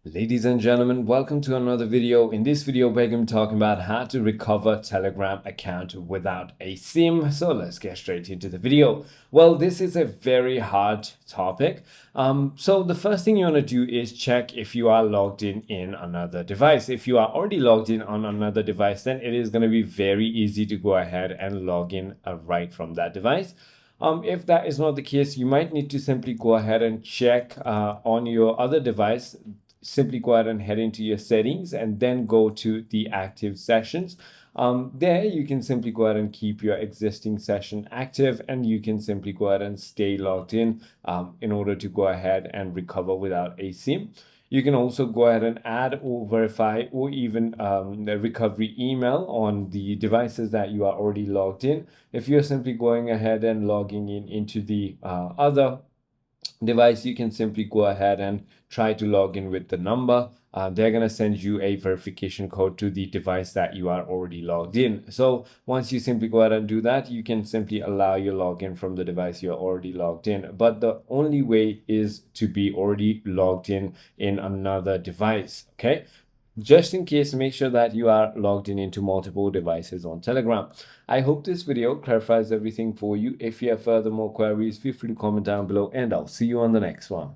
Ladies and gentlemen, welcome to another video. In this video, we're going to be talking about how to recover Telegram account without a SIM. So let's get straight into the video. Well, this is a very hard topic. So the first thing you want to do is check if you are logged in another device. If you are already logged in on another device, then it is going to be very easy to go ahead and log in right from that device. If that is not the case, you might need to simply go ahead and check on your other device. Simply go ahead and head into your settings and then go to the active sessions. There you can simply go ahead and keep your existing session active, and you can simply go ahead and stay logged in order to go ahead and recover without a SIM. You can also go ahead and add or verify or even the recovery email on the devices that you are already logged in. If you're simply going ahead and logging in into the other device, you can simply go ahead and try to log in with the number. They're going to send you a verification code to the device that you are already logged in. So once you simply go ahead and do that, you can simply allow your login from the device you're already logged in. But the only way is to be already logged in another device. Okay. Just in case, make sure that you are logged in into multiple devices on Telegram. I hope this video clarifies everything for you. If you have further more queries, feel free to comment down below, and I'll see you on the next one.